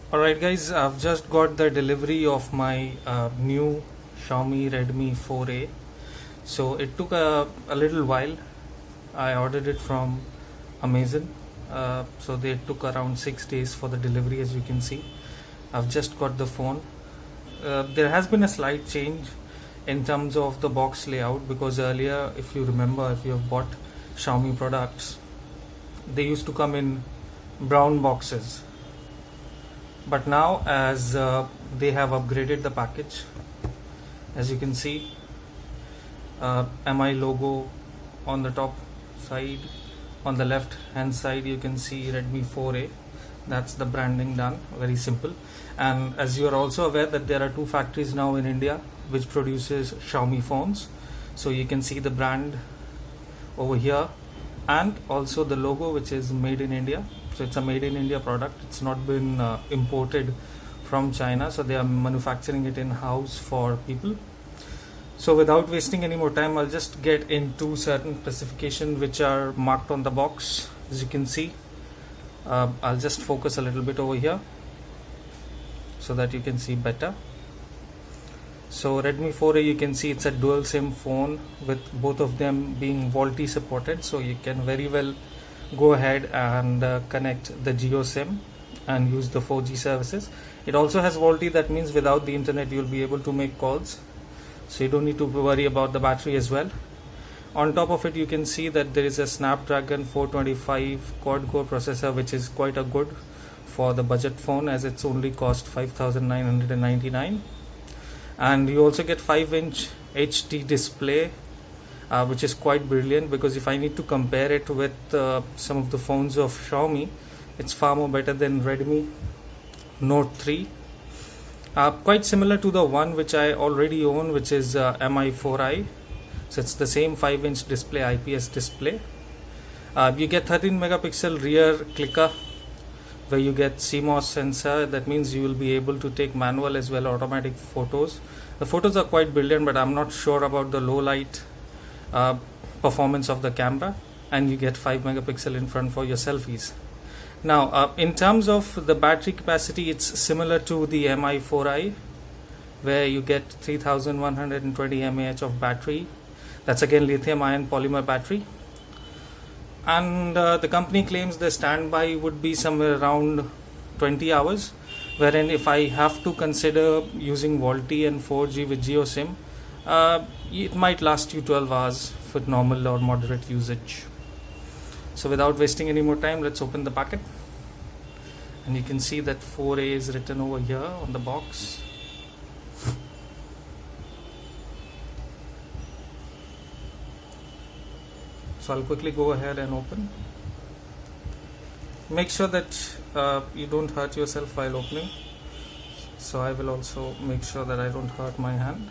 Alright guys, I've just got the delivery of my new Xiaomi Redmi 4A. So it took a little while. I ordered it from Amazon. So they took around 6 days for the delivery, as you can see. I've just got the phone. There has been a slight change in terms of the box layout, because earlier, if you remember, if you have bought Xiaomi products, they used to come in brown boxes. But now, as they have upgraded the package, as you can see, MI logo on the top side. On the left hand side you can see Redmi 4A. That's the branding done, very simple. And as you are also aware that there are two factories now in India which produces Xiaomi phones, so you can see the brand over here and also the logo, which is made in India. So it's a made in India product. It's not been imported from China, so they are manufacturing it in house for people. So without wasting any more time, I'll just get into certain specifications which are marked on the box. As you can see, I'll just focus a little bit over here so that you can see better. So Redmi 4A, you can see it's a dual SIM phone with both of them being VoLTE supported, so you can very well go ahead and connect the Geo SIM and use the 4G services. It also has VoLTE, that means without the internet you'll be able to make calls, so you don't need to worry about the battery as well. On top of it, you can see that there is a Snapdragon 425 quad-core processor, which is quite a good for the budget phone, as it's only cost 5,999. And you also get 5-inch HD display, which is quite brilliant, because if I need to compare it with some of the phones of Xiaomi, it's far more better than Redmi Note 3. Quite similar to the one which I already own, which is Mi4i. So it's the same 5-inch display, IPS display. You get 13 megapixel rear clicker, where you get CMOS sensor. That means you will be able to take manual as well automatic photos. The photos are quite brilliant, but I'm not sure about the low light performance of the camera. And you get 5 megapixel in front for your selfies. Now in terms of the battery capacity, it's similar to the Mi4i, where you get 3120 mAh of battery. That's again lithium ion polymer battery. And the company claims the standby would be somewhere around 20 hours, wherein if I have to consider using VoLTE and 4G with Geo SIM, it might last you 12 hours for normal or moderate usage. So without wasting any more time, let's open the packet. And you can see that 4A is written over here on the box. So I'll quickly go ahead and open. Make sure that you don't hurt yourself while opening. So I will also make sure that I don't hurt my hand.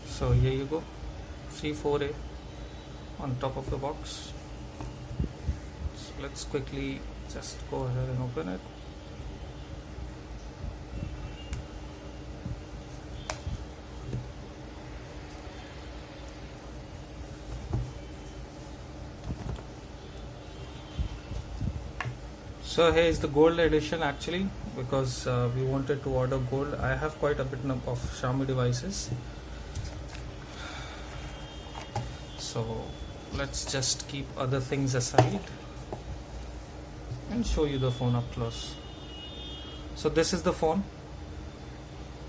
So here you go. C4A on top of the box. So let's quickly just go ahead and open it. So here is the gold edition, actually, because we wanted to order gold. I have quite a bit of Xiaomi devices. So let's just keep other things aside and show you the phone up close. So this is the phone,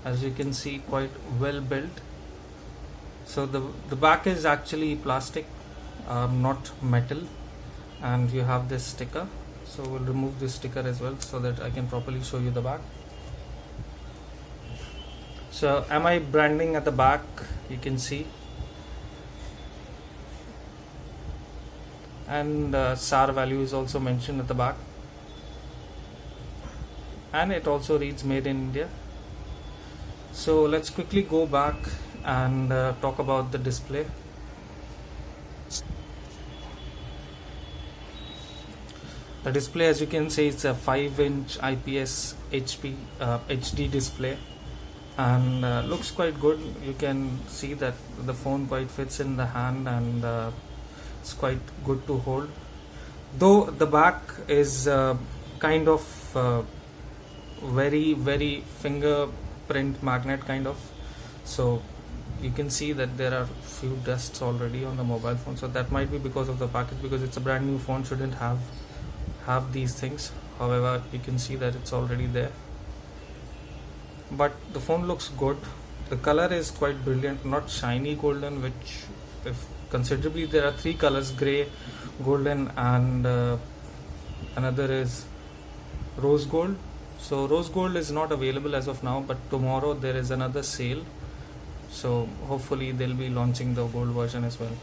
as you can see, quite well built. So the back is actually plastic, not metal, and you have this sticker. So we'll remove this sticker as well so that I can properly show you the back. So MI branding at the back, you can see. And SAR value is also mentioned at the back, and it also reads made in India. So let's quickly go back and talk about the display. The display, as you can see, it's a 5-inch IPS HD display, and looks quite good. You can see that the phone quite fits in the hand, and it's quite good to hold. Though the back is kind of very fingerprint magnet kind of, so you can see that there are few dusts already on the mobile phone, so that might be because of the package, because it's a brand new phone, shouldn't have these things. However, you can see that it's already there, but the phone looks good. The color is quite brilliant, not shiny golden, which if considerably, there are 3 colors: gray, golden, and another is rose gold. So rose gold is not available as of now, but tomorrow there is another sale, so hopefully they'll be launching the gold version as well.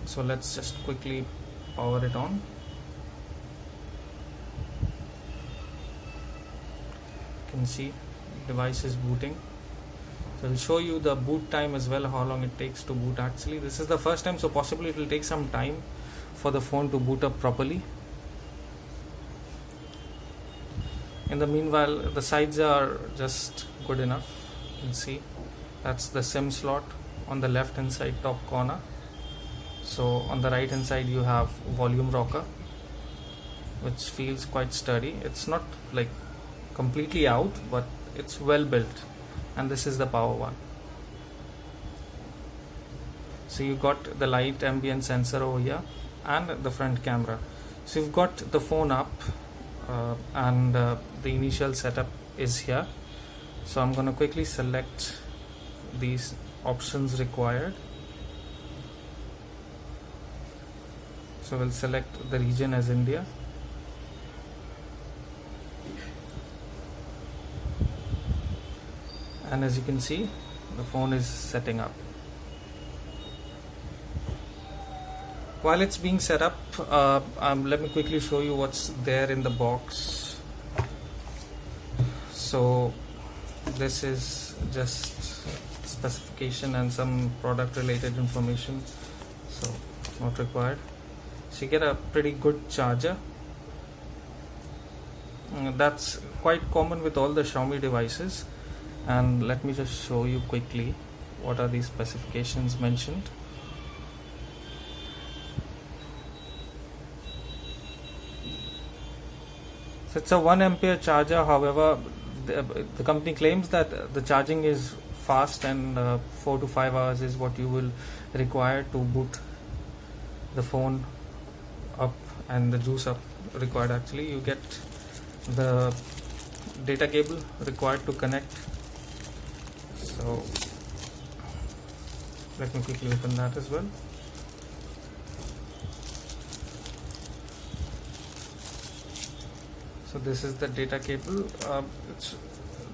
So let's just quickly power it on. You can see device is booting. So I'll show you the boot time as well, how long it takes to boot. Actually, this is the first time, so possibly it will take some time for the phone to boot up properly. In the meanwhile, the sides are just good enough. You can see that's the SIM slot on the left hand side top corner. So on the right hand side you have volume rocker, which feels quite sturdy. It's not like completely out, but it's well built. And this is the power one. So you got the light ambient sensor over here and the front camera. So you've got the phone up, and the initial setup is here. So I'm going to quickly select these options required. So we'll select the region as India. And as you can see, the phone is setting up. While it's being set up, let me quickly show you what's there in the box. So this is just specification and some product related information, so not required. So you get a pretty good charger. That's quite common with all the Xiaomi devices. And let me just show you quickly what are these specifications mentioned. So it's a 1 ampere charger. However, the company claims that the charging is fast, and 4 to 5 hours is what you will require to boot the phone up, and the juice up required. Actually, you get the data cable required to connect. So let me quickly open that as well. So this is the data cable. It's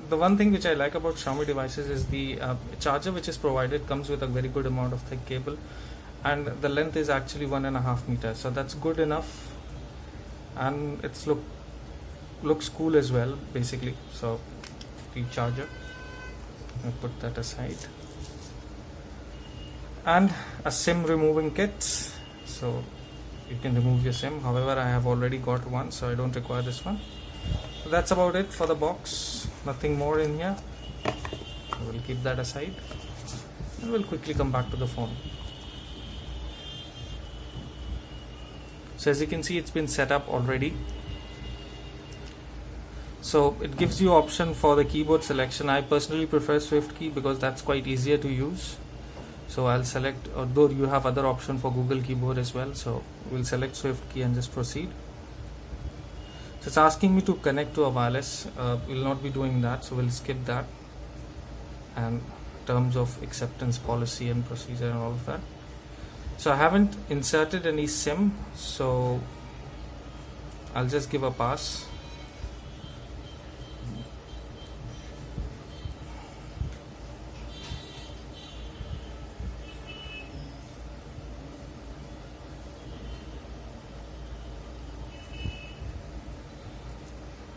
the one thing which I like about Xiaomi devices is the charger which is provided comes with a very good amount of thick cable, and the length is actually 1.5 meters. So that's good enough, and it's looks cool as well, basically. So the charger, I'll put that aside, and a SIM removing kit. So you can remove your SIM. However, I have already got one, so I don't require this one. So that's about it for the box. Nothing more in here. So we'll keep that aside, and we'll quickly come back to the phone. So as you can see, it's been set up already. So it gives you option for the keyboard selection. I personally prefer Swift key because that's quite easier to use. So I'll select, although you have other option for Google keyboard as well. So we'll select Swift key and just proceed. So it's asking me to connect to a wireless. We'll not be doing that, so we'll skip that. And terms of acceptance policy and procedure and all of that. So I haven't inserted any SIM, so I'll just give a pass.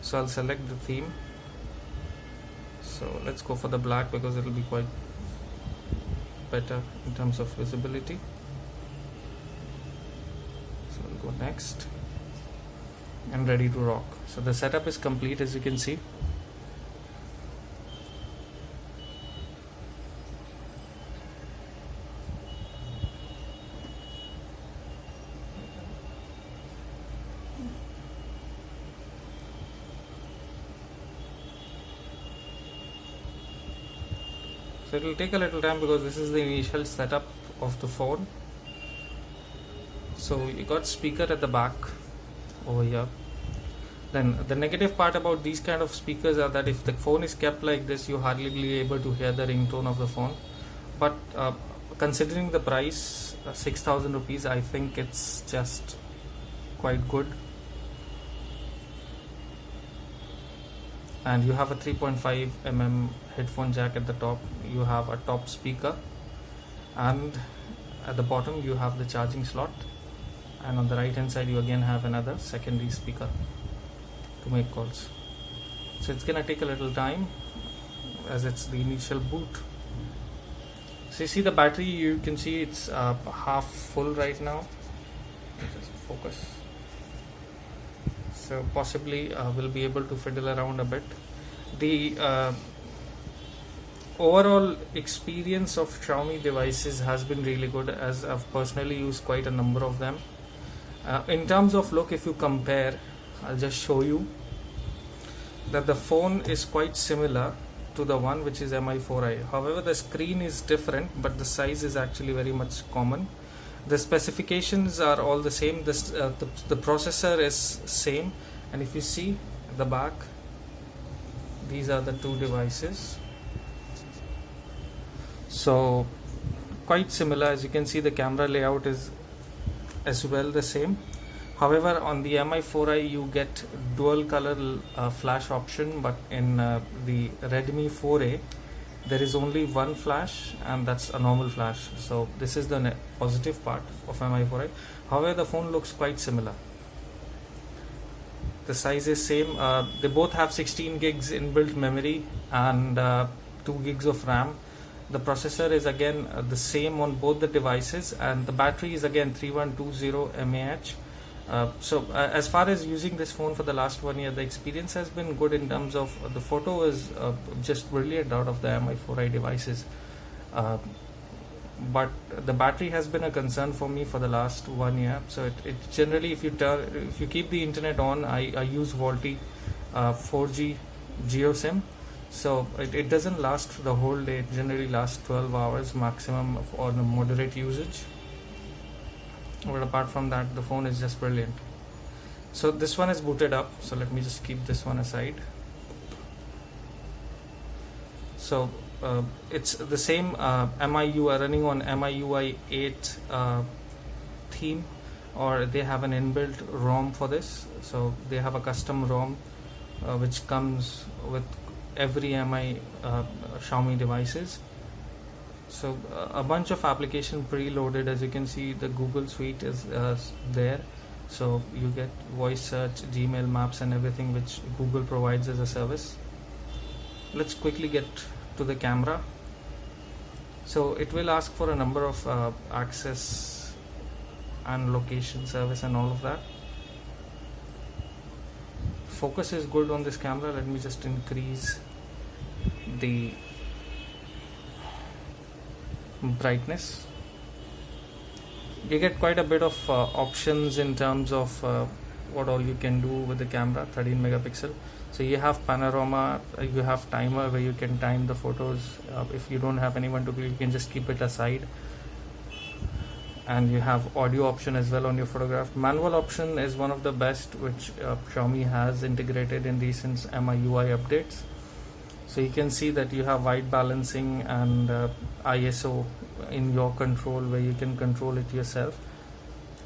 So I'll select the theme. So let's go for the black because it will be quite better in terms of visibility. So I'll go next, and ready to rock. So the setup is complete, as you can see. So it will take a little time because this is the initial setup of the phone. So you got speaker at the back over here. Then the negative part about these kind of speakers are that if the phone is kept like this, you hardly be able to hear the ringtone of the phone. But considering the price, 6,000 rupees, I think it's just quite good. And you have a 3.5 mm headphone jack at the top. You have a top speaker, and at the bottom you have the charging slot, and on the right hand side you again have another secondary speaker to make calls. So it's gonna take a little time as it's the initial boot. So you see the battery, you can see it's half full right now. Just focus. So possibly we'll be able to fiddle around a bit. The overall experience of Xiaomi devices has been really good, as I've personally used quite a number of them. In terms of look, if you compare, I'll just show you that the phone is quite similar to the one which is Mi4i. However, the screen is different, but the size is actually very much common. The specifications are all the same. The processor is same, and if you see at the back, these are the two devices. So quite similar. As you can see, the camera layout is as well the same. However, on the Mi4i you get dual color flash option, but in the Redmi 4a there is only one flash, and that's a normal flash. So this is the positive part of Mi4i. However, the phone looks quite similar. The size is same. They both have 16 gigs inbuilt memory and 2 gigs of RAM. The processor is again the same on both the devices, and the battery is again 3120 mAh. As far as using this phone for the last 1 year, the experience has been good in terms of the photo is just brilliant out of the Mi4i devices. But the battery has been a concern for me for the last 1 year. So it generally, if you keep the internet on, I use VoLTE 4G Geo SIM. So it doesn't last the whole day. It generally lasts 12 hours maximum on a moderate usage. But apart from that, the phone is just brilliant. So this one is booted up, so let me just keep this one aside. So it's the same MIUI running on MIUI 8 theme, or they have an inbuilt ROM for this. So they have a custom ROM which comes with every Xiaomi devices. So a bunch of application preloaded. As you can see, the Google Suite is there. So you get voice search, Gmail, Maps, and everything which Google provides as a service. Let's quickly get to the camera. So it will ask for a number of access and location service and all of that. Focus is good on this camera. Let me just increase the brightness. You get quite a bit of options in terms of what all you can do with the camera. 13 megapixel. So you have panorama, you have timer where you can time the photos. If you don't have anyone to click, you can just keep it aside. And you have audio option as well on your photograph. Manual option is one of the best which Xiaomi has integrated in recent MIUI updates. So you can see that you have white balancing and ISO in your control, where you can control it yourself.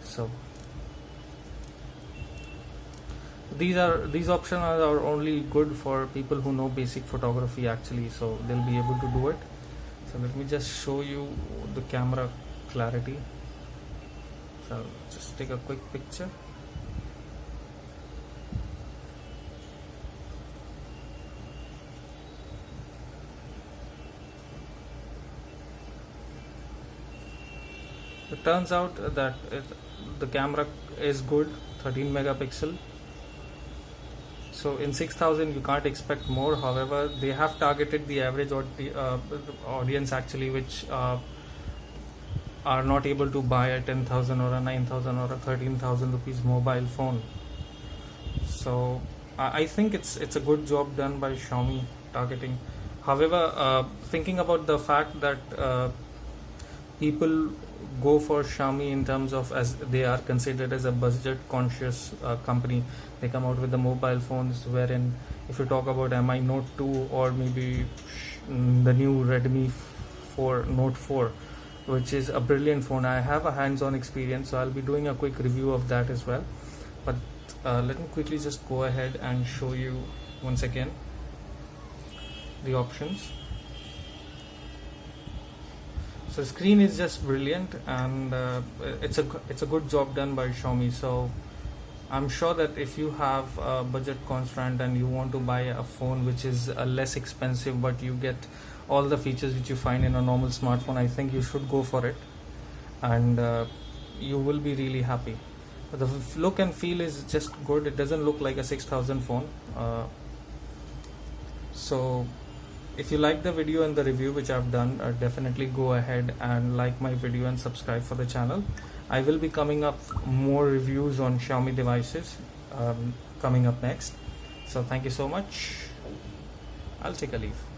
So these options are only good for people who know basic photography actually, so they'll be able to do it. So let me just show you the camera clarity. So just take a quick picture. The it turns out that the camera is good, 13 megapixel. So in 6000 you can't expect more. However, they have targeted the average audience actually, which are not able to buy a 10,000 or a 9,000 or a 13,000 rupees mobile phone. So I think it's a good job done by Xiaomi targeting. However, thinking about the fact that people go for Xiaomi in terms of, as they are considered as a budget conscious company, they come out with the mobile phones wherein, if you talk about Mi Note 2 or maybe the new Redme 4 Note 4, which is a brilliant phone. I have a hands-on experience, so I'll be doing a quick review of that as well. But let me quickly just go ahead and show you once again the options. So screen is just brilliant, and it's a good job done by Xiaomi. So I'm sure that if you have a budget constraint and you want to buy a phone which is less expensive but you get all the features which you find in a normal smartphone, I think you should go for it, and you will be really happy. But the look and feel is just good. It doesn't look like a 6000 phone. So if you like the video and the review which I've done, definitely go ahead and like my video and subscribe for the channel. I will be coming up more reviews on Xiaomi devices coming up next. So thank you so much. I'll take a leave.